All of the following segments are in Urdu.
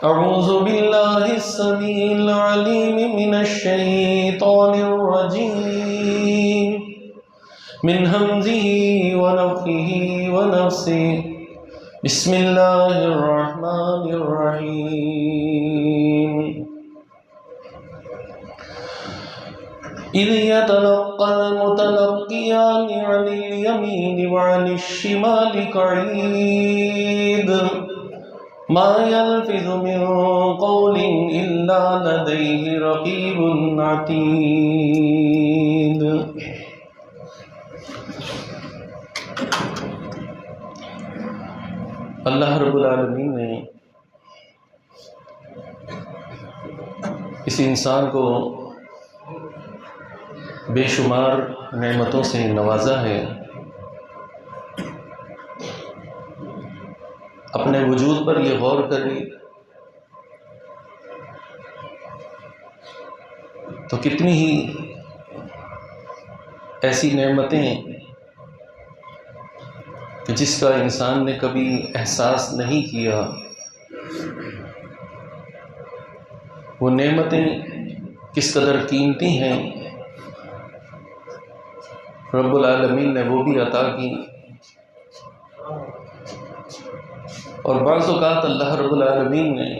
أعوذ بالله السميع العليم من الشيطان الرجيم من همزه ونفخه ونفسه بسم الله الرحمن الرحيم إذ يتلقى المتلقيان عن اليمين وعن الشمال قعيد ما يلفظ من قول إلا لديه رقيب عتيد. اللہ رب العالمین نے اس انسان کو بے شمار نعمتوں سے نوازا ہے. اپنے وجود پر یہ غور کرے تو کتنی ہی ایسی نعمتیں کہ جس کا انسان نے کبھی احساس نہیں کیا، وہ نعمتیں کس قدر قیمتی ہیں، رب العالمین نے وہ بھی عطا کی. اور بعض اوقات اللہ رب العالمین نے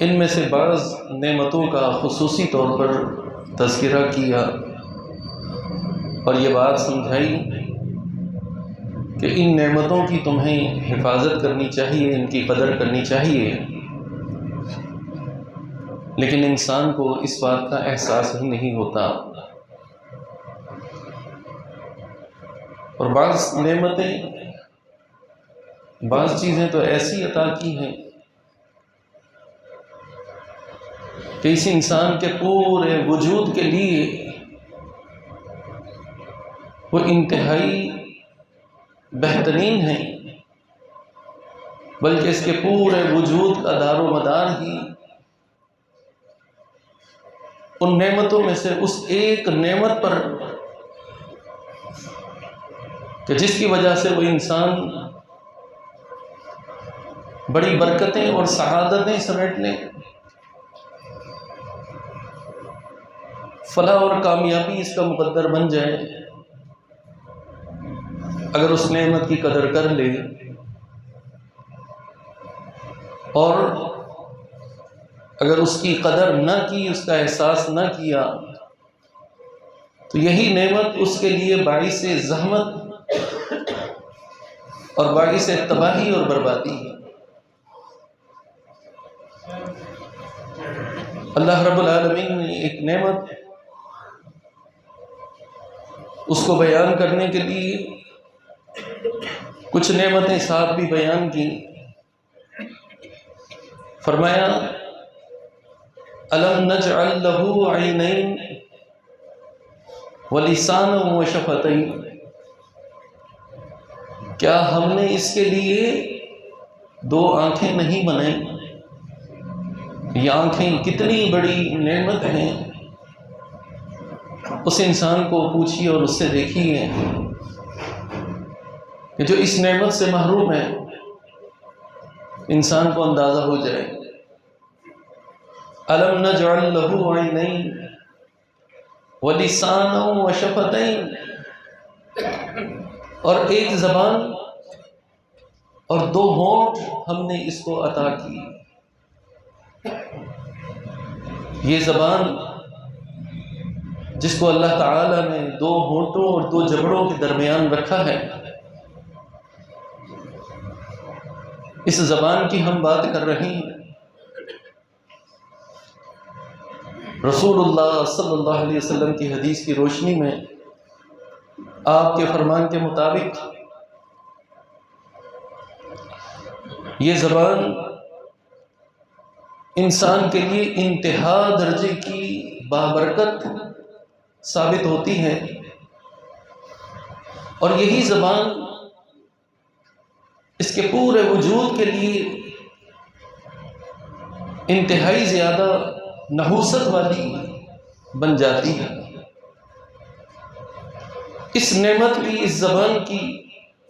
ان میں سے بعض نعمتوں کا خصوصی طور پر تذکرہ کیا اور یہ بات سمجھائی کہ ان نعمتوں کی تمہیں حفاظت کرنی چاہیے، ان کی قدر کرنی چاہیے، لیکن انسان کو اس بات کا احساس ہی نہیں ہوتا. اور بعض نعمتیں، بعض چیزیں تو ایسی عطا کی ہیں کہ اس انسان کے پورے وجود کے لیے وہ انتہائی بہترین ہیں، بلکہ اس کے پورے وجود کا دار و مدار ہی ان نعمتوں میں سے اس ایک نعمت پر کہ جس کی وجہ سے وہ انسان بڑی برکتیں اور سعادتیں سمیٹ لیں، فلاح اور کامیابی اس کا مقدر بن جائے اگر اس نعمت کی قدر کر لے. اور اگر اس کی قدر نہ کی، اس کا احساس نہ کیا، تو یہی نعمت اس کے لیے باعث زحمت اور باعث تباہی اور بربادی ہے. اللہ رب العالمین نے ایک نعمت اس کو بیان کرنے کے لیے کچھ نعمتیں ساتھ بھی بیان کی. فرمایا الم نجعل له عینین ولسانا وشفتین، کیا ہم نے اس کے لیے دو آنکھیں نہیں بنائیں؟ یہ آنکھیں کتنی بڑی نعمت ہیں. اس انسان کو پوچھیے اور اس سے دیکھیے کہ جو اس نعمت سے محروم ہے، انسان کو اندازہ ہو جائے. الم نجعل له عینین ولسانا وشفتین، اور ایک زبان اور دو ہونٹ ہم نے اس کو عطا کی. یہ زبان جس کو اللہ تعالیٰ نے دو ہونٹوں اور دو جبڑوں کے درمیان رکھا ہے، اس زبان کی ہم بات کر رہے ہیں. رسول اللہ صلی اللہ علیہ وسلم کی حدیث کی روشنی میں آپ کے فرمان کے مطابق یہ زبان انسان کے لیے انتہا درجے کی بابرکت ثابت ہوتی ہے. اور یہی زبان اس کے پورے وجود کے لیے انتہائی زیادہ نحوست والی بن جاتی ہے. اس نعمت کی، اس زبان کی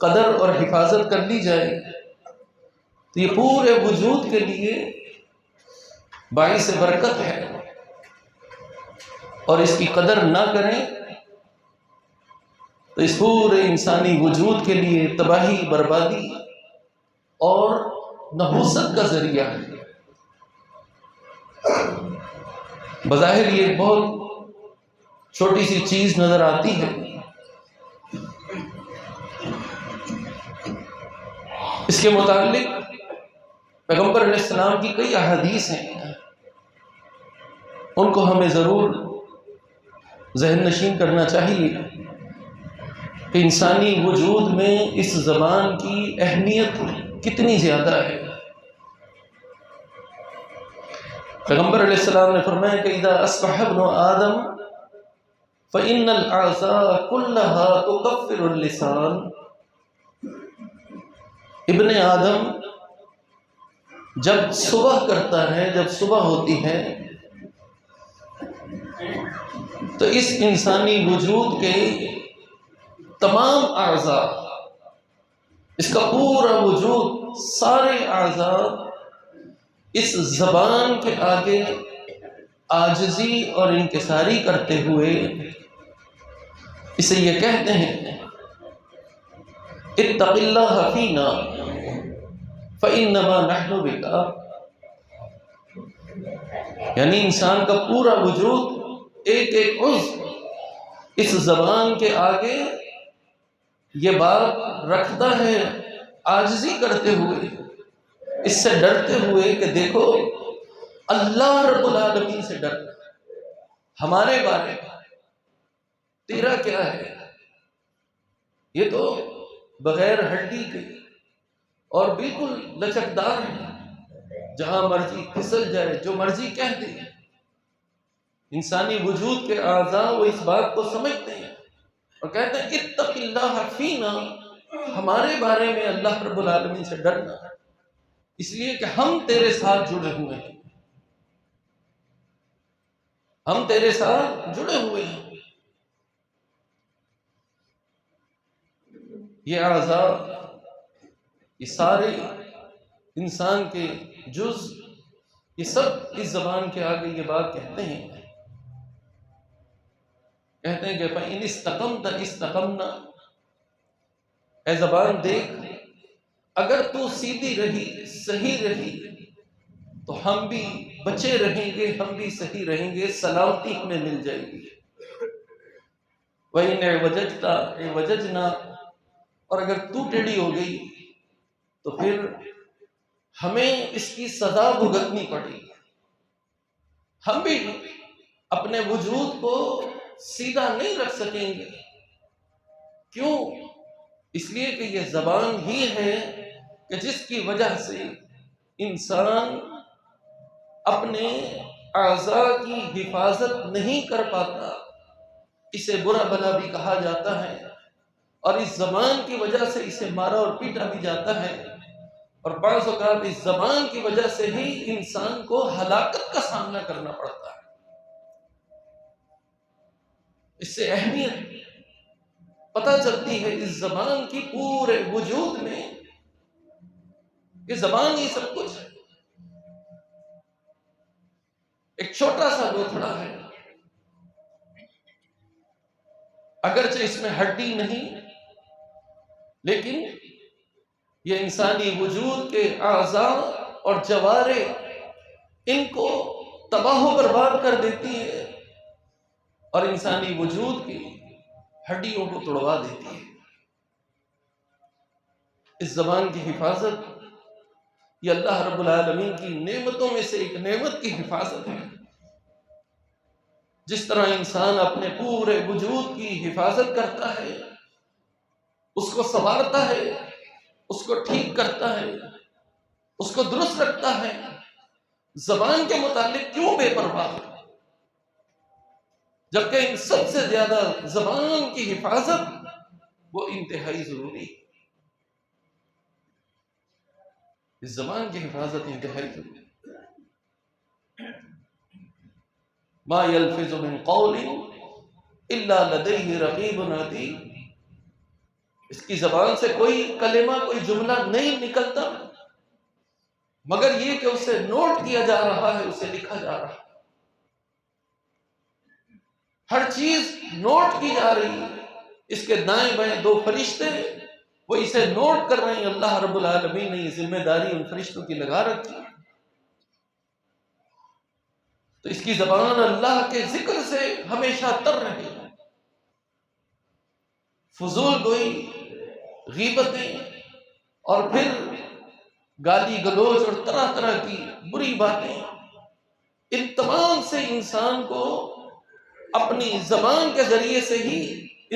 قدر اور حفاظت کر لی جائے تو یہ پورے وجود کے لیے باعث برکت ہے، اور اس کی قدر نہ کریں تو اس پورے انسانی وجود کے لیے تباہی، بربادی اور نحوست کا ذریعہ ہے۔ بظاہر یہ بہت چھوٹی سی چیز نظر آتی ہے، اس کے متعلق پیغمبر علیہ السلام کی کئی احادیث ہیں، ان کو ہمیں ضرور ذہن نشین کرنا چاہیے کہ انسانی وجود میں اس زبان کی اہمیت کتنی زیادہ ہے۔ پیغمبر علیہ السلام نے فرمایا کہ اذا اصبح ابن آدم فإن الأعضاء كلها تكفر اللسان۔ ابن آدم جب صبح کرتا ہے، جب صبح ہوتی ہے، تو اس انسانی وجود کے تمام اعضاء، اس کا پورا وجود، سارے اعضاء اس زبان کے آگے عاجزی اور انکساری کرتے ہوئے اسے یہ کہتے ہیں اتق اللہ فینا فإنما نحن بک۔ یعنی انسان کا پورا وجود، ایک ایک عضو اس زبان کے آگے یہ بات رکھتا ہے، عاجزی کرتے ہوئے، اس سے ڈرتے ہوئے کہ دیکھو اللہ رب العالمین سے ڈرنا، ہمارے بارے میں تیرا کیا ہے؟ یہ تو بغیر ہڈی کے اور بالکل لچکدار ہے، جہاں مرضی پھسل جائے، جو مرضی کہہ دے۔ انسانی وجود کے اعضاء وہ اس بات کو سمجھتے ہیں اور کہتے ہیں اتق اللہ فینا، ہمارے بارے میں اللہ رب العالمین سے ڈرنا، اس لیے کہ ہم تیرے ساتھ جڑے ہوئے ہیں، ہم تیرے ساتھ جڑے ہوئے ہیں۔ یہ اعضاء، یہ سارے انسان کے جز، یہ سب اس زبان کے آگے یہ بات کہتے ہیں کہ فَإِنِ اسْتَقَمْتَ اسْتَقَمْنَا، اے زبان دیکھ، اگر تو سیدھی رہی، صحیح رہی، تو ہم بھی بچے رہیں گے، ہم بھی صحیح رہیں گے، سلامتی ہمیں مل جائے گی۔ وَإِنْ اعْوَجَجْتَ اعْوَجَجْنَا، اور اگر تو ٹیڑھی ہو گئی تو پھر ہمیں اس کی سزا بھگتنی پڑے گی، ہم بھی اپنے وجود کو سیدھا نہیں رکھ سکیں گے۔ کیوں؟ اس لیے کہ یہ زبان ہی ہے کہ جس کی وجہ سے انسان اپنے اعضاء کی حفاظت نہیں کر پاتا، اسے برا بھلا بھی کہا جاتا ہے، اور اس زبان کی وجہ سے اسے مارا اور پیٹا بھی جاتا ہے، اور بعض اوقات اس زبان کی وجہ سے ہی انسان کو ہلاکت کا سامنا کرنا پڑتا ہے۔ اس سے اہمیت پتہ چلتی ہے اس زبان کی پورے وجود میں، یہ زبان ہی سب کچھ ہے۔ ایک چھوٹا سا لوتھڑا ہے، اگرچہ اس میں ہڈی نہیں، لیکن یہ انسانی وجود کے اعضاء اور جوارح ان کو تباہ و برباد کر دیتی ہے، اور انسانی وجود کی ہڈیوں کو توڑوا دیتی ہے۔ اس زبان کی حفاظت یہ اللہ رب العالمین کی نعمتوں میں سے ایک نعمت کی حفاظت ہے۔ جس طرح انسان اپنے پورے وجود کی حفاظت کرتا ہے، اس کو سنوارتا ہے، اس کو ٹھیک کرتا ہے، اس کو درست رکھتا ہے، زبان کے متعلق کیوں بے پرواہ ہے؟ جبکہ ان سب سے زیادہ زبان کی حفاظت وہ انتہائی ضروری ہے۔ اس زبان کی حفاظت انتہائی ضروری ہے۔ ما یلفظ من قول الا لدیہ رقیب عتید، اس کی زبان سے کوئی کلمہ، کوئی جملہ نہیں نکلتا مگر یہ کہ اسے نوٹ کیا جا رہا ہے، اسے لکھا جا رہا ہے، ہر چیز نوٹ کی جا رہی ہے۔ اس کے دائیں بائیں دو فرشتے وہ اسے نوٹ کر رہے ہیں۔ اللہ رب العالمین نے یہ ذمہ داری ان فرشتوں کی لگا رکھی ہے، تو اس کی زبان اللہ کے ذکر سے ہمیشہ تر رہے، فضول گوئی، غیبتیں، اور پھر گالی گلوچ اور طرح طرح کی بری باتیں، ان تمام سے انسان کو اپنی زبان کے ذریعے سے ہی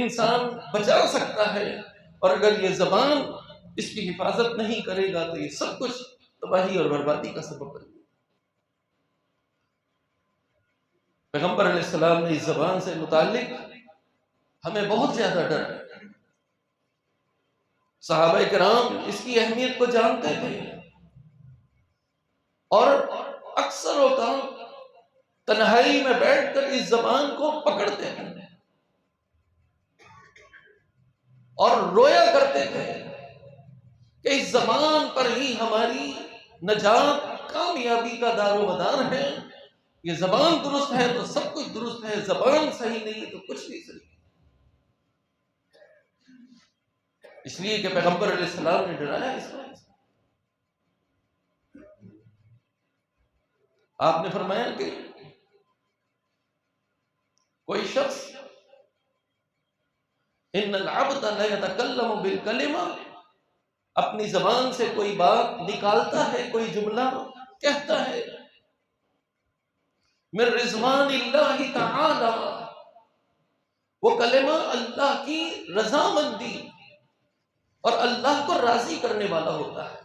انسان بچا سکتا ہے، اور اگر یہ زبان اس کی حفاظت نہیں کرے گا تو یہ سب کچھ تباہی اور بربادی کا سبب بنے گا۔ پیغمبر علیہ السلام نے اس زبان سے متعلق ہمیں بہت زیادہ ڈر ہے۔ صحابہ کرام اس کی اہمیت کو جانتے تھے، اور اکثر اوقات تنہائی میں بیٹھ کر اس زبان کو پکڑتے تھے اور رویا کرتے تھے کہ اس زبان پر ہی ہماری نجات، کامیابی کا دار و مدار ہے۔ یہ زبان درست ہے تو سب کچھ درست ہے، زبان صحیح نہیں تو کچھ نہیں صحیح۔ اس لیے کہ پیغمبر علیہ السلام نے ڈرایا اس بات سے۔ آپ نے فرمایا کہ کوئی شخص ان العبد لا يتكلم بالکلمہ، اپنی زبان سے کوئی بات نکالتا ہے، کوئی جملہ کہتا ہے، من رضوان اللہ تعالی، وہ کلمہ اللہ کی رضامندی اور اللہ کو راضی کرنے والا ہوتا ہے،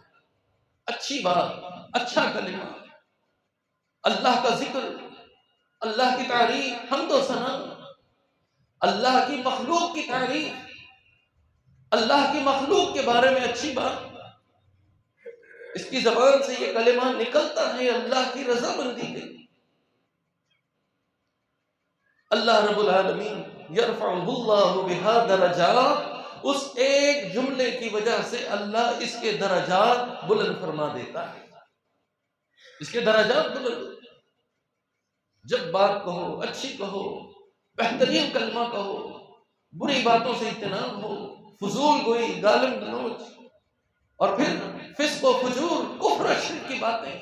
اچھی بات، اچھا کلمہ، اللہ کا ذکر، اللہ کی تعریف، حمد و ثنا، اللہ کی مخلوق کی تعریف، اللہ کی مخلوق کے بارے میں اچھی بات، اس کی زبان سے یہ کلمہ نکلتا ہے اللہ کی رضامندی کے لیے۔ اللہ رب العالمین یرفعہ اللہ بہا درجات، اس ایک جملے کی وجہ سے اللہ اس کے درجات بلند فرما دیتا ہے، اس کے درجات بلند۔ جب بات کہو، اچھی کہو، بہترین کلمہ کہو، بری باتوں سے اجتناب ہو، فضول گوئی، گالم گلوچ، اور پھر فسق و فجور، کفر و شرک کی باتیں،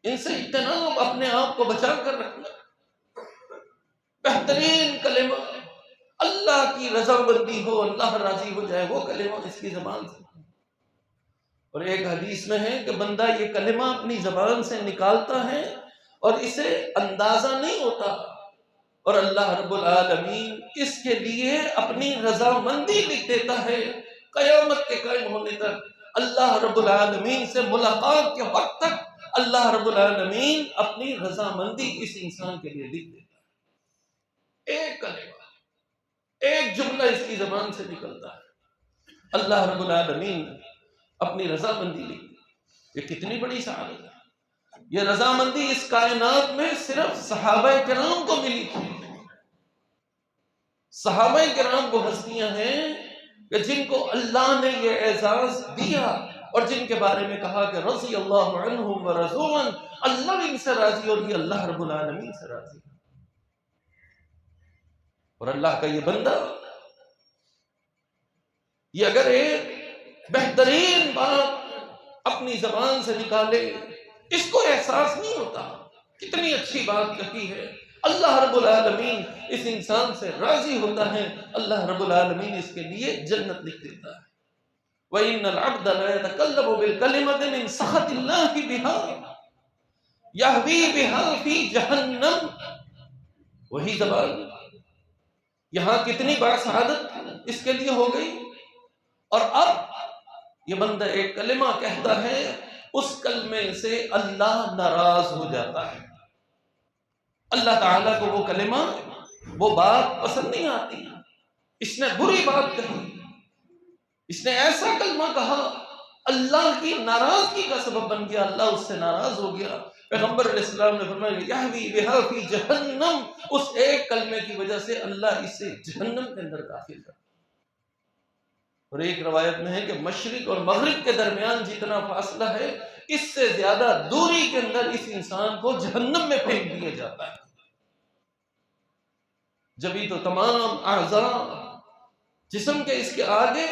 ان سے اجتناب، اپنے آپ کو بچا کر رکھنا۔ بہترین کلمہ، اللہ کی رضامندی ہو، اللہ راضی ہو جائے، وہ کلمہ اس کی زبان سے۔ اور ایک حدیث میں ہے کہ بندہ یہ کلمہ اپنی زبان سے نکالتا ہے اور اسے اندازہ نہیں ہوتا، اور اللہ رب العالمین اس کے لیے اپنی رضامندی لکھ دیتا ہے قیامت کے قائم ہونے تک۔ اللہ رب العالمین سے ملاقات کے وقت تک اللہ رب العالمین اپنی رضامندی اس انسان کے لیے لکھ دیتا ہے۔ ایک کلمہ، ایک جملہ اس کی زبان سے نکلتا ہے، اللہ رب العالمین اپنی رضامندی لکھ دیتا ہے۔ یہ کتنی بڑی سعادت ہے! یہ رضامندی اس کائنات میں صرف صحابہ کرام کو ملی تھی۔ صحابہ کرام وہ ہستیاں ہیں کہ جن کو اللہ نے یہ اعزاز دیا، اور جن کے بارے میں کہا کہ رضی اللہ عنہم ورضوا عنہ، اللہ بھی ان سے راضی اور یہ اللہ رب العالمین سے راضی۔ اور اللہ کا یہ بندہ، یہ اگر ایک بہترین بات اپنی زبان سے نکالے، اس کو احساس نہیں ہوتا کتنی اچھی بات کہی ہے، اللہ رب العالمین اس انسان سے راضی ہوتا ہے، اللہ رب العالمین اس کے لیے جنت لکھ دیتا ہے۔ وَإِنَّ الْعَبْدَ لَا يَتَكَلَّمُ بِالْكَلِمَةِ مِنْ سَخَطِ اللَّهِ بِهَا يَهْوِي بِهَا فِي جَهَنَّمَ، وہی زبان یہاں کتنی بڑا سعادت اس کے لیے ہو گئی۔ اور اب یہ بندہ ایک کلمہ کہتا ہے، اس کلمے سے اللہ ناراض ہو جاتا ہے، اللہ تعالیٰ کو وہ کلمہ، وہ بات پسند نہیں آتی، اس نے بری بات کہی، اس نے ایسا کلمہ کہا، اللہ کی ناراضگی کا سبب بن گیا، اللہ اس سے ناراض ہو گیا۔ پیغمبر علیہ السلام نے فرمایا یہوی بہا فی جہنم، اس ایک کلمے کی وجہ سے اللہ اسے جہنم کے اندر داخل کر۔ اور ایک روایت میں ہے کہ مشرق اور مغرب کے درمیان جتنا فاصلہ ہے، اس سے زیادہ دوری کے اندر اس انسان کو جہنم میں پھینک دیا جاتا ہے۔ جبھی تو تمام اعضاء جسم کے اس کے آگے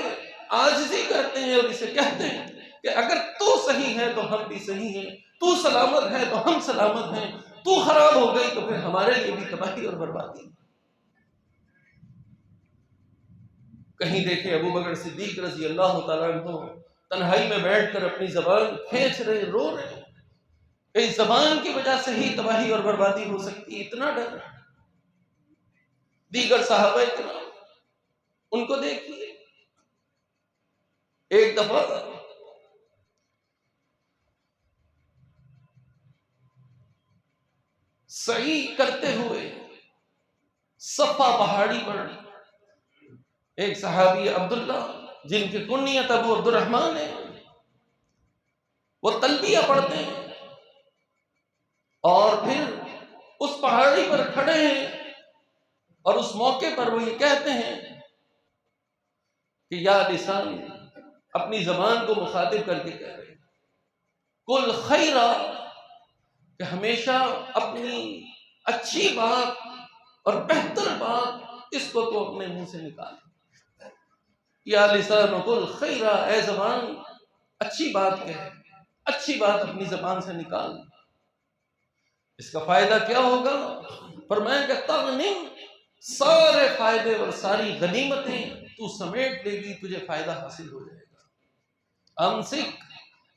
عاجزی کرتے ہیں اور اسے کہتے ہیں کہ اگر تو صحیح ہے تو ہم بھی صحیح ہیں، تو سلامت ہے تو ہم سلامت ہیں، تو خراب ہو گئی تو پھر ہمارے لیے بھی تباہی اور بربادی۔ کہیں دیکھیں ابو بکر صدیق رضی اللہ تعالیٰ عنہ تنہائی میں بیٹھ کر اپنی زبان کھینچ رہے، رو رہے، کہ اس زبان کی وجہ سے ہی تباہی اور بربادی ہو سکتی، اتنا ڈر۔ دیگر صحابہ کرام ان کو دیکھیے، ایک دفعہ سعی کرتے ہوئے صفا پہاڑی پر ایک صحابی عبداللہ جن کی کنیت ابو عبد الرحمن ہے، وہ تلبیہ پڑھتے ہیں اور پھر اس پہاڑی پر کھڑے ہیں اور اس موقع پر وہ یہ کہتے ہیں کہ یا لسان، اپنی زبان کو مخاطب کر کے کہہ رہے ہیں، کل خیرہ، کہ ہمیشہ اپنی اچھی بات اور بہتر بات اس کو تو اپنے منہ سے نکال، یا لسان کل خیرہ، اے زبان اچھی بات کہے، اچھی بات اپنی زبان سے نکال۔ اس کا فائدہ کیا ہوگا؟ فرمایا کہ تغنم، سارے فائدے اور ساری غنیمتیں تو سمیٹ لے گی، تجھے فائدہ حاصل ہو جائے گا۔ امسک،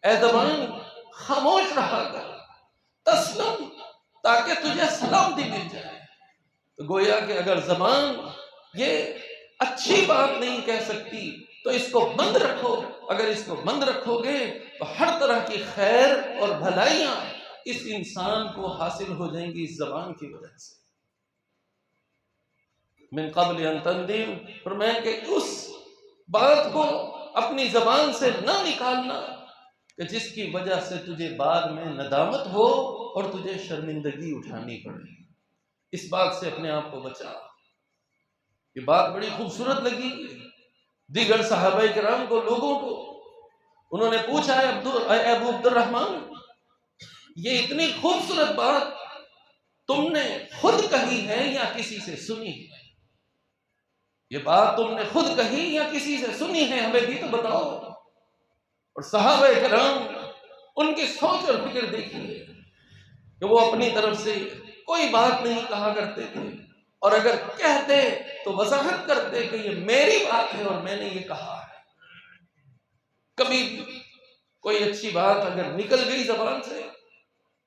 اے زبان خاموش رہا کر، تسلم، تاکہ تجھے سلامتی مل جائے۔ تو گویا کہ اگر زبان یہ اچھی بات نہیں کہہ سکتی تو اس کو بند رکھو، اگر اس کو بند رکھو گے تو ہر طرح کی خیر اور بھلائیاں اس انسان کو حاصل ہو جائیں گی اس زبان کی وجہ سے۔ من قبل ان تندم، فرمایا کہ اس بات کو اپنی زبان سے نہ نکالنا کہ جس کی وجہ سے تجھے بعد میں ندامت ہو اور تجھے شرمندگی اٹھانی پڑے۔ اس بات سے اپنے آپ کو بچا۔ یہ بات بڑی خوبصورت لگی دیگر صحابہ کرام کو، لوگوں کو۔ انہوں نے پوچھا، اے ابو عبد الرحمن، یہ اتنی خوبصورت بات تم نے خود کہی ہے یا کسی سے سنی ہے؟ یہ بات تم نے خود کہی یا کسی سے سنی ہے؟ ہمیں بھی تو بتاؤ۔ اور صحابہ کرام ان کی سوچ اور فکر دیکھیے کہ وہ اپنی طرف سے کوئی بات نہیں کہا کرتے تھے، اور اگر کہتے تو وضاحت کرتے کہ یہ میری بات ہے اور میں نے یہ کہا ہے۔ کبھی کوئی اچھی بات اگر نکل گئی زبان سے،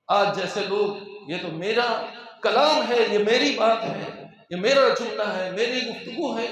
آج جیسے لوگ یہ تو میرا کلام ہے، یہ میری بات ہے، یہ میرا جملہ ہے، میری گفتگو ہے،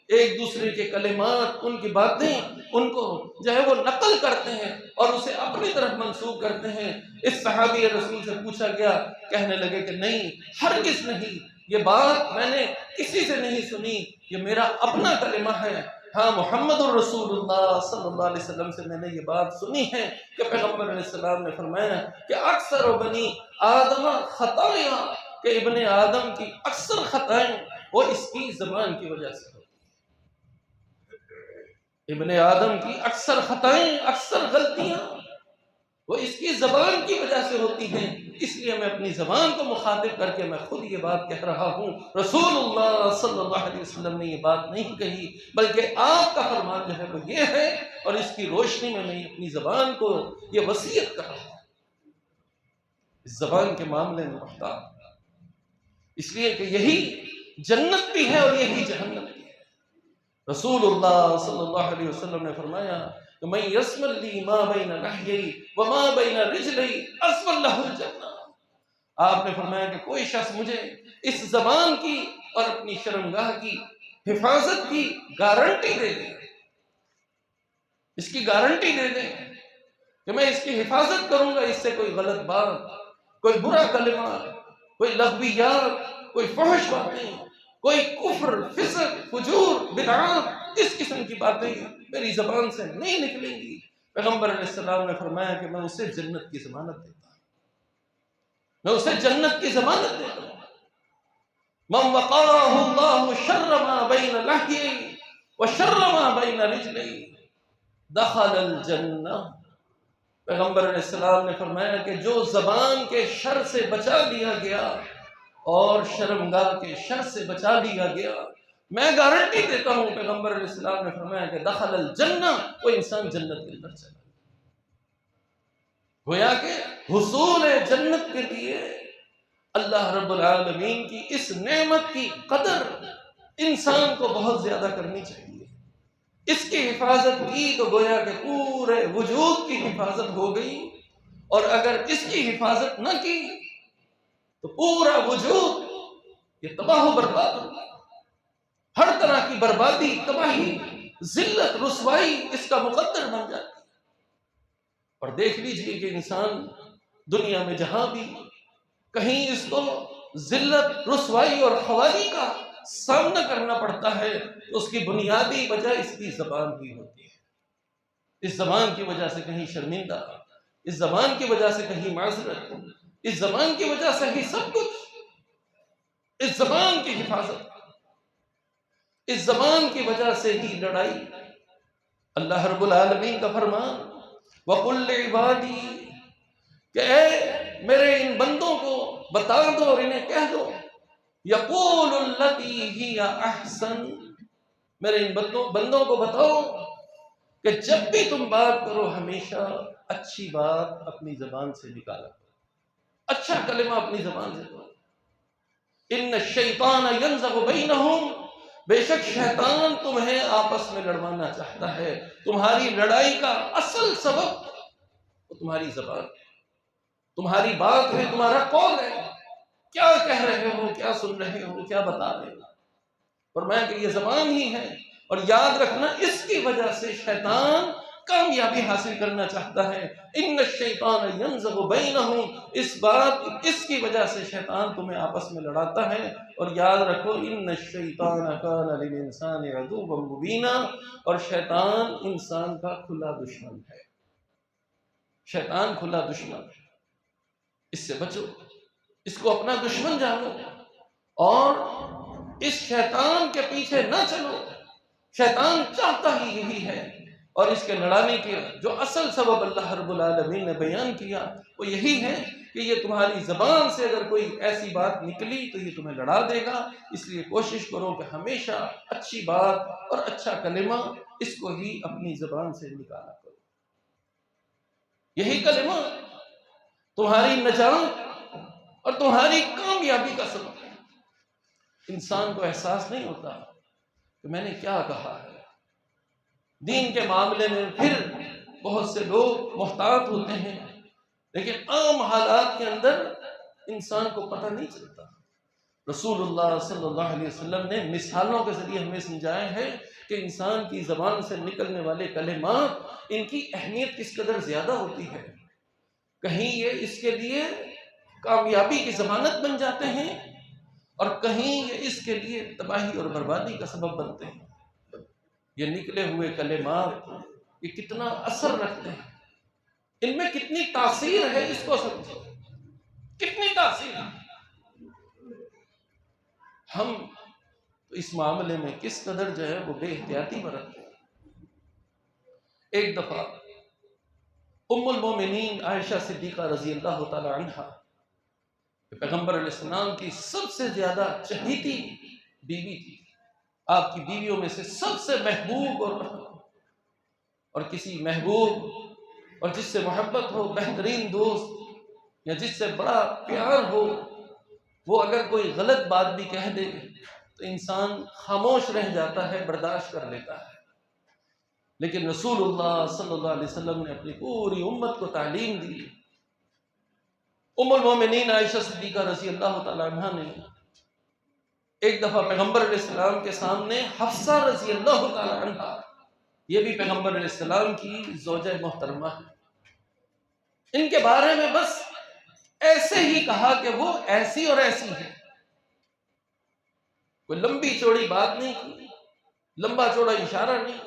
ایک دوسرے کے کلمات، ان کی باتیں ان کو جو ہے وہ نقل کرتے ہیں اور اسے اپنی طرف منسوب کرتے ہیں۔ اس صحابی رسول سے پوچھا گیا، کہنے لگے کہ نہیں، ہرگز نہیں، یہ بات میں نے کسی سے نہیں سنی، یہ میرا اپنا کلمہ ہے۔ ہاں، محمد الرسول اللہ صلی اللہ علیہ وسلم سے میں نے یہ بات سنی ہے کہ پیغمبر علیہ السلام نے فرمایا کہ اکثر بنی آدم خطایا، کہ ابن آدم کی اکثر خطائیں وہ اس کی زبان کی وجہ سے ہوتی ہیں۔ ابن آدم کی اکثر خطائیں، اکثر غلطیاں وہ اس کی زبان کی وجہ سے ہوتی ہیں۔ اس لیے میں اپنی زبان کو مخاطب کر کے میں خود یہ بات کہہ رہا ہوں۔ رسول اللہ صلی اللہ علیہ وسلم نے یہ بات نہیں کہی، بلکہ آپ کا فرمان جو ہے وہ یہ ہے، اور اس کی روشنی میں میں اپنی زبان کو یہ وصیت کر رہا ہوں۔ اس زبان کے معاملے میں محتاط، اس لیے کہ یہی جنت بھی ہے اور یہی جہنم بھی ہے۔ رسول اللہ صلی اللہ علیہ وسلم نے فرمایا کہ من یسمع لی ما بین لحیی وما بین رجلی اسفل لہ الجنہ۔ آپ نے فرمایا کہ کوئی شخص مجھے اس زبان کی اور اپنی شرمگاہ کی حفاظت کی گارنٹی دے دے، اس کی گارنٹی دے دے کہ میں اس کی حفاظت کروں گا، اس سے کوئی غلط بات، کوئی برا کلمہ، کوئی لغویات، کوئی فحش باتیں، کوئی کفر، فسق، فجور، بدعات، اس قسم کی باتیں میری زبان سے نہیں نکلیں گی۔ پیغمبر علیہ السلام نے فرمایا کہ میں اسے جنت کی ضمانت دیتا ہوں، میں اسے جنت کی ضمانت دیتا ہوں۔ من وقاہ اللہ شر ما بین لحیی وشر ما بین رجلی دخل الجنہ۔ پیغمبر علیہ السلام نے فرمایا کہ جو زبان کے شر سے بچا لیا گیا اور شرمگاہ کے شر سے بچا لیا گیا، میں گارنٹی دیتا ہوں، پیغمبر علیہ السلام نے فرمایا کہ دخل الجنہ، وہ انسان جنت کے اندر چلا۔ گویا کہ حصول جنت کے لیے اللہ رب العالمین کی اس نعمت کی قدر انسان کو بہت زیادہ کرنی چاہیے۔ اس کی حفاظت کی تو گویا کہ پورے وجود کی حفاظت ہو گئی، اور اگر اس کی حفاظت نہ کی تو پورا وجود یہ تباہ و برباد ہو گیا۔ ہر طرح کی بربادی، تباہی، ذلت، رسوائی اس کا مقدر بن جاتی ہے۔ اور دیکھ لیجئے کہ انسان دنیا میں جہاں بھی کہیں اس کو ذلت، رسوائی اور خواری کا سامنا کرنا پڑتا ہے تو اس کی بنیادی وجہ اس کی زبان ہی ہوتی ہے۔ اس زبان کی وجہ سے کہیں شرمندہ، اس زبان کی وجہ سے کہیں معذرت، اس زبان کی وجہ سے ہی سب کچھ، اس زبان کی حفاظت، اس زبان کی وجہ سے ہی لڑائی۔ اللہ رب العالمین کا فرمان وَقُلْ لِعِبَادِي، کہ اے میرے ان بندوں کو بتا دو اور انہیں کہہ دو، یقول التی ہی احسن، میرے ان بندوں کو بتاؤ کہ جب بھی تم بات کرو ہمیشہ اچھی بات اپنی زبان سے نکالا کرو، اچھا کلمہ اپنی زبان سے کرو۔ ان الشیطان ینزغ بینہم، بے شک شیطان تمہیں آپس میں لڑوانا چاہتا ہے۔ تمہاری لڑائی کا اصل سبب وہ تمہاری زبان ہے، تمہاری بات ہے، تمہارا قول ہے، کیا کہہ رہے ہو، کیا سن رہے ہو، کیا بتا رہے ہو۔ فرمایا کہ یہ زبان ہی ہے، اور یاد رکھنا اس کی وجہ سے شیطان کامیابی حاصل کرنا چاہتا ہے۔ ان الشیطان ینزغ بینہم، اس کی وجہ سے شیطان تمہیں آپس میں لڑاتا ہے۔ اور یاد رکھو ان الشیطان کان للانسان عدوا مبینا، اور شیطان انسان کا کھلا دشمن ہے۔ شیطان کھلا دشمن ہے، اس سے بچو، اس کو اپنا دشمن جانو، اور اس شیطان کے پیچھے نہ چلو۔ شیطان چاہتا ہی یہی ہے، اور اس کے لڑانے کے جو اصل سبب اللہ رب العالمین نے بیان کیا وہ یہی ہے کہ یہ تمہاری زبان سے اگر کوئی ایسی بات نکلی تو یہ تمہیں لڑا دے گا۔ اس لیے کوشش کرو کہ ہمیشہ اچھی بات اور اچھا کلمہ اس کو ہی اپنی زبان سے نکالا کرو۔ یہی کلمہ تمہاری نجات اور تمہاری کامیابی کا سبب ہے۔ انسان کو احساس نہیں ہوتا کہ میں نے کیا کہا ہے۔ دین کے معاملے میں پھر بہت سے لوگ محتاط ہوتے ہیں، لیکن عام حالات کے اندر انسان کو پتہ نہیں چلتا۔ رسول اللہ صلی اللہ علیہ وسلم نے مثالوں کے ذریعے ہمیں سمجھایا ہے کہ انسان کی زبان سے نکلنے والے کلمات، ان کی اہمیت کس قدر زیادہ ہوتی ہے۔ کہیں یہ اس کے لیے کامیابی کی ضمانت بن جاتے ہیں، اور کہیں یہ اس کے لیے تباہی اور بربادی کا سبب بنتے ہیں۔ یہ نکلے ہوئے کلمات یہ کتنا اثر رکھتے ہیں، ان میں کتنی تاثیر ہے، اس کو سمجھو، کتنی تاثیر ہے۔ ہم تو اس معاملے میں کس قدر جو ہے وہ بے احتیاطی برتتے ہیں۔ ایک دفعہ ام المومنین عائشہ صدیقہ رضی اللہ تعالی عنہا، پیغمبر علیہ السلام کی سب سے زیادہ چہیتی بیوی تھی، آپ کی بیویوں میں سے سب سے محبوب، اور کسی محبوب اور جس سے محبت ہو، بہترین دوست یا جس سے بڑا پیار ہو، وہ اگر کوئی غلط بات بھی کہہ دے تو انسان خاموش رہ جاتا ہے، برداشت کر لیتا ہے۔ لیکن رسول اللہ صلی اللہ علیہ وسلم نے اپنی پوری امت کو تعلیم دی۔ ام المومنین عائشہ صدیقہ رضی اللہ تعالی عنہ نے ایک دفعہ پیغمبر علیہ السلام کے سامنے حفصہ رضی اللہ تعالی عنہ، یہ بھی پیغمبر علیہ السلام کی زوجہ محترمہ ہے، ان کے بارے میں بس ایسے ہی کہا کہ وہ ایسی اور ایسی ہے، کوئی لمبی چوڑی بات نہیں کی، لمبا چوڑا اشارہ نہیں،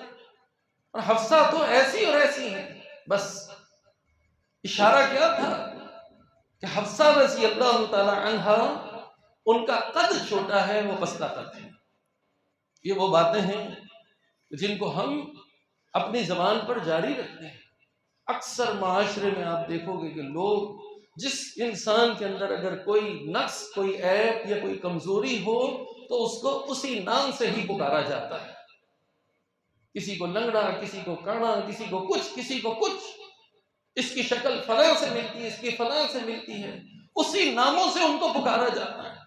اور حفصہ تو ایسی اور ایسی ہے۔ بس اشارہ کیا تھا کہ حفصہ رضی اللہ تعالی عنہا، ان کا قد چھوٹا ہے، وہ پستہ قد ہے۔ یہ وہ باتیں ہیں جن کو ہم اپنی زبان پر جاری رکھتے ہیں۔ اکثر معاشرے میں آپ دیکھو گے کہ لوگ، جس انسان کے اندر اگر کوئی نقص، کوئی عیب یا کوئی کمزوری ہو تو اس کو اسی نام سے ہی پکارا جاتا ہے. کسی کو لنگڑا، کسی کو کانا، کسی کو کچھ، کسی کو کچھ. اس کی شکل فلاں سے ملتی ہے، اس کی فلاں سے ملتی ہے، اسی ناموں سے ان کو پکارا جاتا ہے.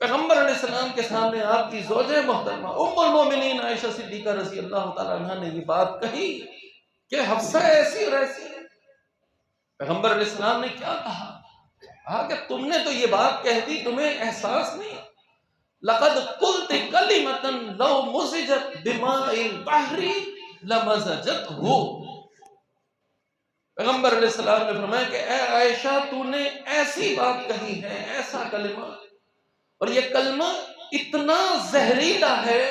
پیغمبر علیہ السلام کے سامنے آپ کی زوجہ محترمہ ام المومنین عائشہ صدیقہ رضی اللہ تعالیٰ عنہ نے یہ بات کہی کہ حفصہ ایسی اور ایسی ہے. پیغمبر علیہ السلام نے کیا کہا؟ کہا کہ تم نے تو یہ بات کہہ دی، تمہیں احساس نہیں. لقد قلت کلمۃ لو مزجت بماء البحر لمزجته. پیغمبر علیہ السلام نے فرمایا کہ اے عائشہ، تو نے ایسی بات کہی ہے، ایسا کلمہ، اور یہ کلمہ اتنا زہریلا ہے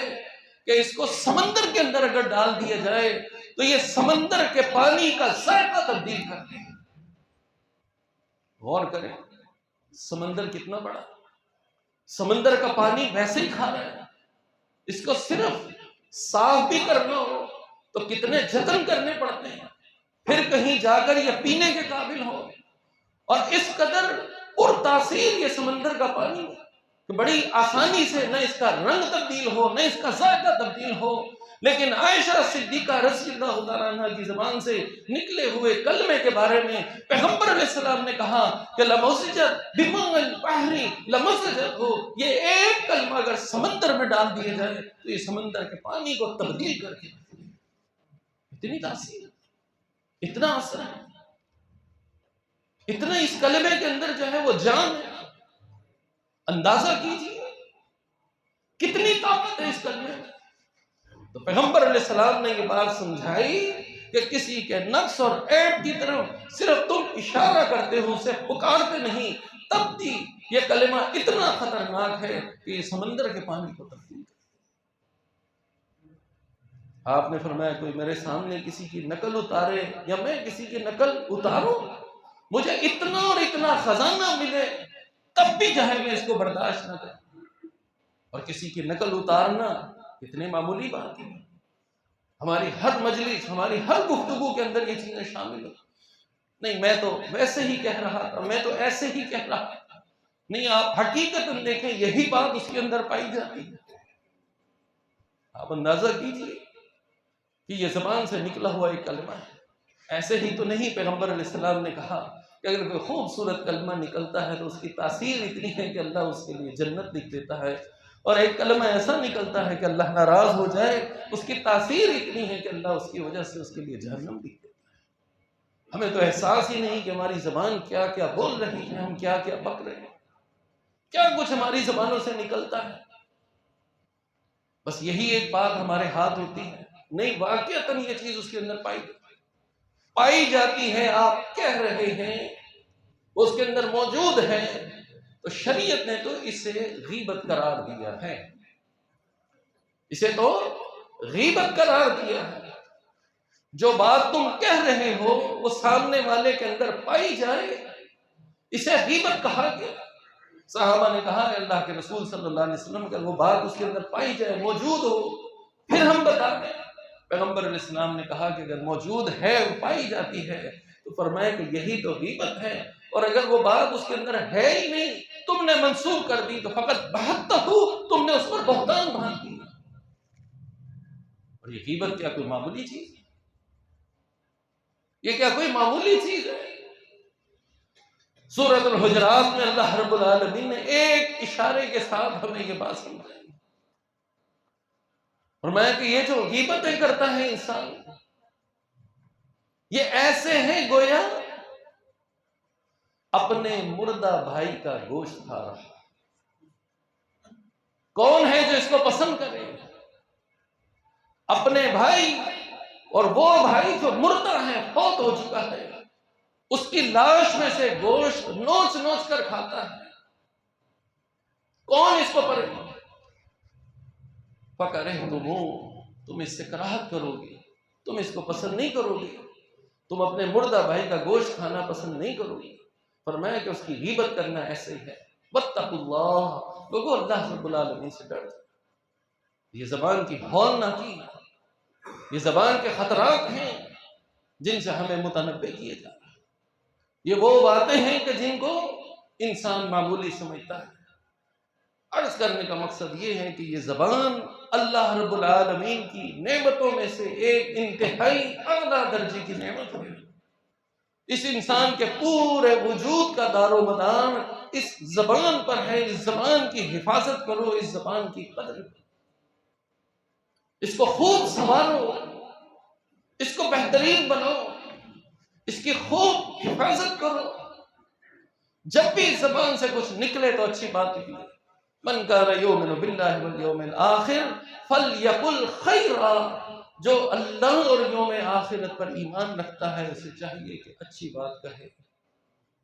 کہ اس کو سمندر کے اندر اگر ڈال دیا جائے تو یہ سمندر کے پانی کا ذائقہ تبدیل کر دے. غور کریں، سمندر کتنا بڑا، سمندر کا پانی ویسے ہی کھا رہا ہے. اس کو صرف صاف بھی کرنا ہو تو کتنے جتن کرنے پڑتے ہیں، پھر کہیں جا کر یہ پینے کے قابل ہو. اور اس قدر پر تاثیر یہ سمندر کا پانی کہ بڑی آسانی سے نہ اس کا رنگ تبدیل ہو، نہ اس کا ذائقہ تبدیل ہو. لیکن عائشہ صدیقہ رضی اللہ تعالیٰ عنہ کی زبان سے نکلے ہوئے کلمے کے بارے میں پیغمبر علیہ السلام نے کہا کہ لمزجت بماء البحر لمزجته. یہ ایک کلمہ اگر سمندر میں ڈال دیا جائے تو یہ سمندر کے پانی کو تبدیل کر کے، اتنی تاثیر، اتنا اثر ہے، اتنا اس کلمے کے اندر جو ہے وہ جان ہے. اندازہ کیجیے کتنی طاقت ہے اس کلمے میں. تو پیغمبر علیہ السلام نے یہ بات سمجھائی کہ کسی کے نقص اور عیب کی طرف صرف تم اشارہ کرتے ہو، اسے پکارتے نہیں، تب بھی یہ کلمہ اتنا خطرناک ہے کہ یہ سمندر کے پانی کو تبدیل کرے. آپ نے فرمایا کوئی میرے سامنے کسی کی نقل اتارے یا میں کسی کی نقل اتاروں، مجھے اتنا اور اتنا خزانہ ملے، تب بھی جو ہے میں اس کو برداشت نہ کروں. اور کسی کی نقل اتارنا اتنے معمولی بات ہے. ہماری ہر مجلس، ہماری ہر گفتگو کے اندر یہ چیزیں شامل ہیں. نہیں میں تو ویسے ہی کہہ رہا تھا، میں تو ایسے ہی کہہ رہا تھا. نہیں، آپ حقیقت دیکھیں یہی بات اس کے اندر پائی جاتی ہے. آپ اندازہ کیجئے کہ یہ زبان سے نکلا ہوا ایک کلمہ ہے. ایسے ہی تو نہیں. پیغمبر علیہ السلام نے کہا کہ اگر کوئی خوبصورت کلمہ نکلتا ہے تو اس کی تاثیر اتنی ہے کہ اللہ اس کے لیے جنت لکھ دیتا ہے، اور ایک کلمہ ایسا نکلتا ہے کہ اللہ ناراض ہو جائے، اس کی تاثیر اتنی ہے کہ اللہ اس کی وجہ سے اس کے لیے جہنم لکھ دیتا ہے. ہمیں تو احساس ہی نہیں کہ ہماری زبان کیا کیا بول رہی ہے، ہم کیا کیا بک رہے ہیں، کیا کچھ ہماری زبانوں سے نکلتا ہے. بس یہی ایک بات ہمارے ہاتھ ہوتی ہے. نہیں، واقعتاً یہ چیز اس کے اندر پائی جاتی ہے. آپ کہہ رہے ہیں اس کے اندر موجود ہے، تو شریعت نے تو اسے غیبت قرار دیا ہے. اسے تو غیبت قرار دیا ہے. جو بات تم کہہ رہے ہو وہ سامنے والے کے اندر پائی جائے، اسے غیبت کہا گیا. صحابہ نے کہا کہ اللہ کے رسول صلی اللہ علیہ وسلم اگر وہ بات اس کے اندر پائی جائے، موجود ہو، پھر ہم بتا دیں. پیغمبر علیہ السلام نے کہا کہ اگر موجود ہے، وہ پائی جاتی ہے، تو فرمایا کہ یہی تو غیبت ہے. اور اگر وہ بات اس کے اندر ہے ہی نہیں، تم نے منسوخ کر دی، تو فقط بہتہ تم نے اس پر بہتان باندھ دی. اور یہ غیبت کیا کوئی معمولی چیز ہے؟ یہ کیا کوئی معمولی چیز ہے؟ سورۃ الحجرات میں اللہ رب العالمین نے ایک اشارے کے ساتھ ہمیں یہ بات سمجھائی. فرمایا کہ یہ جو غیبتیں کرتا ہے انسان، یہ ایسے ہیں گویا اپنے مردہ بھائی کا گوشت کھا رہا. کون ہے جو اس کو پسند کرے؟ اپنے بھائی، اور وہ بھائی جو مردہ ہے، فوت ہو چکا ہے، اس کی لاش میں سے گوشت نوچ نوچ کر کھاتا ہے. کون اس کو پڑے؟ فَكَرِهْتُمُوهُ، تم اس سے کراہت کرو گے، تم اس کو پسند نہیں کرو گے، تم اپنے مردہ بھائی کا گوشت کھانا پسند نہیں کرو گے. فرمایا کہ اس کی غیبت کرنا ایسے ہی ہے. وَاتَّقُوا اللَّهَ، لوگوں اللہ رب العالمین سے ڈر جائے. یہ زبان کی ہول نہ کی، یہ زبان کے خطرات ہیں. جن سے ہمیں متنبع کیا جا رہا ہے۔ یہ وہ باتیں ہیں کہ جن کو انسان معمولی سمجھتا ہے۔ عرض کرنے کا مقصد یہ ہے کہ یہ زبان اللہ رب العالمین کی نعمتوں میں سے ایک انتہائی اعلیٰ درجے کی نعمت ہے۔ اس انسان کے پورے وجود کا دار و مدار اس زبان پر ہے۔ اس زبان کی حفاظت کرو، اس زبان کی قدر کرو، اس کو خوب سنبھالو، اس کو بہترین بناؤ، اس کی خوب حفاظت کرو۔ جب بھی اس زبان سے کچھ نکلے تو اچھی بات نکلے۔ من کان یؤمن باللہ والیوم الآخر فلیقل خیرا، جو اللہ اور یوم آخرت پر ایمان رکھتا ہے اسے چاہیے کہ اچھی بات کہے،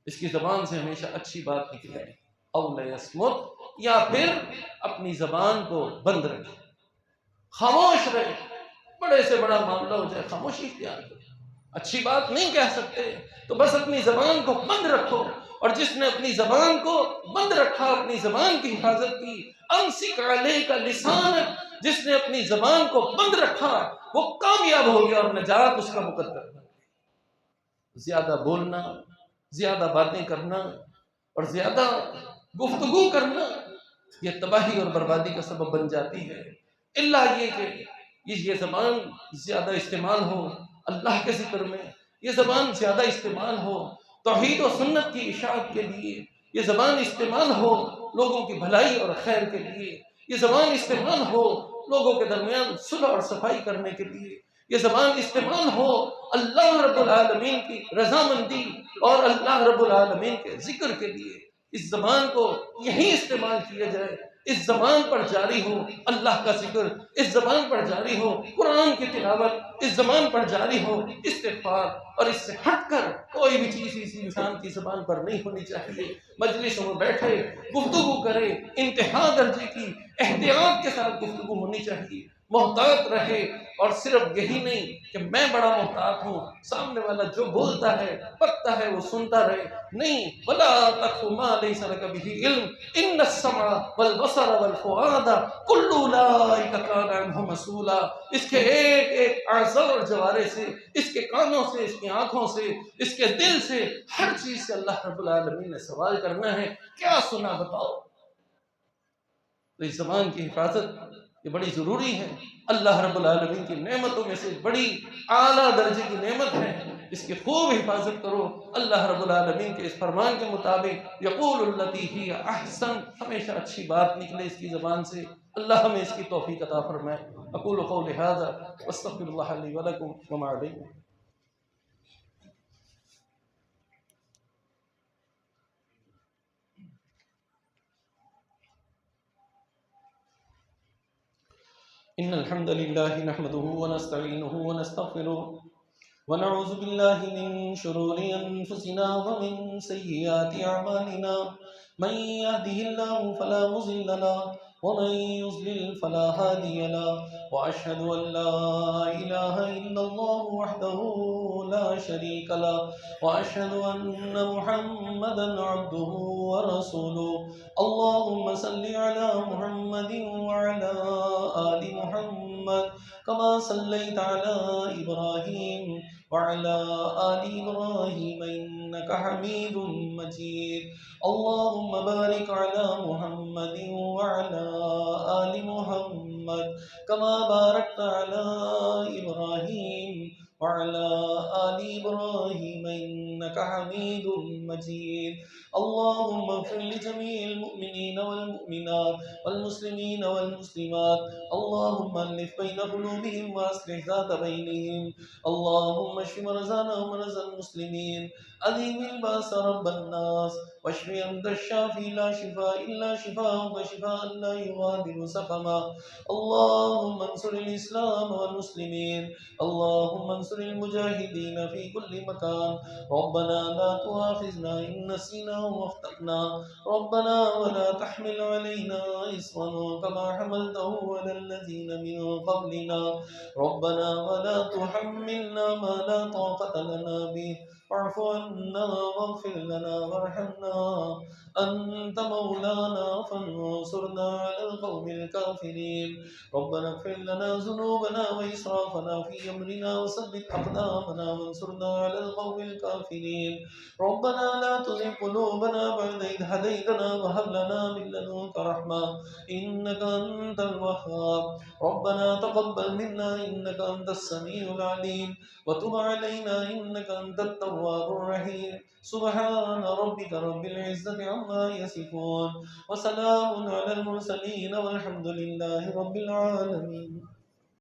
اس کی زبان سے ہمیشہ اچھی بات نکلے، او لیصمت، یا پھر اپنی زبان کو بند رکھے، خاموش رہے۔ بڑے سے بڑا معاملہ ہو جائے خاموشی اختیار کرے، اچھی بات نہیں کہہ سکتے تو بس اپنی زبان کو بند رکھو۔ اور جس نے اپنی زبان کو بند رکھا، اپنی زبان کی حفاظت کی، امسک علیک لسانک، جس نے اپنی زبان کو بند رکھا وہ کامیاب ہو گیا اور نجات اس کا مقدر ہے۔ زیادہ بولنا، زیادہ باتیں کرنا اور زیادہ گفتگو کرنا یہ تباہی اور بربادی کا سبب بن جاتی ہے، الا یہ کہ یہ زبان زیادہ استعمال ہو اللہ کے ذکر میں، یہ زبان زیادہ استعمال ہو توحید و سنت کی اشاعت کے لیے، یہ زبان استعمال ہو لوگوں کی بھلائی اور خیر کے لیے، یہ زبان استعمال ہو لوگوں کے درمیان صلح اور صفائی کرنے کے لیے، یہ زبان استعمال ہو اللہ رب العالمین کی رضامندی اور اللہ رب العالمین کے ذکر کے لیے۔ اس زبان کو یہی استعمال کیا جائے، اس زبان پر جاری ہو اللہ کا ذکر، اس زبان پر جاری ہو قرآن کی تلاوت، اس زبان پر جاری ہو استغفار، اور اس سے ہٹ کر کوئی بھی چیز اس انسان کی زبان پر نہیں ہونی چاہیے۔ مجلسوں میں بیٹھے گفتگو کرے، انتہا درجے کی احتیاط کے ساتھ گفتگو ہونی چاہیے، محتاط رہے، اور صرف یہی نہیں کہ میں بڑا محتاط ہوں، سامنے والا جو بولتا ہے پکتا ہے وہ سنتا رہے، نہیں، وَلَا تَقْفُ مَا لَيْسَ لَكَ بِهِ عِلْمٌ إِنَّ السَّمْعَ وَالْبَصَرَ وَالْفُؤَادَ كُلُّ أُولَٰئِكَ كَانَ عَنْهُ مسؤولا۔ اس کے ایک ایک اعضاء اور جوارے سے، اس کے کانوں سے، اس کی آنکھوں سے، اس کے دل سے، ہر چیز سے اللہ رب العالمین نے سوال کرنا ہے۔ کیا سنا بتاؤ؟ تو اس زبان کی حفاظت یہ بڑی ضروری ہے، اللہ رب العالمین کی نعمتوں میں سے بڑی اعلیٰ درجے کی نعمت ہے، اس کی خوب حفاظت کرو۔ اللہ رب العالمین کے اس فرمان کے مطابق یقول التی ہی احسن، ہمیشہ اچھی بات نکلے اس کی زبان سے۔ اللہ ہمیں اس کی توفیق عطا فرمائے۔ اقول قولی ھذا واستغفر اللہ لی ولکم وما علیکم۔ إن الحمد لله نحمده ونستعينه ونستغفره ونعوذ بالله من شرور أنفسنا ومن سيئات أعمالنا، من يهده الله فلا مضل له ومن يضلل فلا هادي له، وأشهد أن لا إله إلا الله وحده لا شريك له، وأشهد أن محمدا عبده ورسوله۔ اللهم صل على محمد وعلى آل محمد كما صليت على إبراهيم وعلى آل إبراهيم إنك حميد مجيد۔ اللهم بارك على محمد وعلى آل محمد كما باركت على إبراهيم وعلى آل إبراهيم إنك حميد مجيد۔ اللهم اغفر لجميع المؤمنين والمؤمنات والمسلمين والمسلمات، اللهم ألف بين قلوبهم وأصلح ذات بينهم، اللهم اشف مرضانا ومرضى المسلمين، أذهب البأس رب الناس، واشف أنت الشافي لا شفاء إلا شفاءك شفاء لا يغادر سقما۔ اللهم انصر الإسلام والمسلمين، اللهم انصر المجاهدين في كل مكان، ربنا لا تؤاخذنا إن نسينا واخطأنا، ربنا ولا تحمل علينا إصرا كما حملته على الذين من قبلنا، ربنا ولا تحملنا ما لا طاقة لنا به، فاعف عنا واغفر لنا وارحمنا أنت مولانا فانصرنا على القوم الكافرين. ربنا اغفر لنا ذنوبنا وإسرافنا في أمرنا وثبت أقدامنا وانصرنا على القوم الكافرين. ربنا لا تزغ قلوبنا بعد إذ هديتنا وهب لنا من لدنك رحمة إنك أنت الوهاب. ربنا تقبل منا إنك أنت السميع العليم وتب علينا إنك أنت التواب الرحيم. سبحان ربك رب العزة عما يصفون وسلام على المرسلين والحمد لله رب العالمين.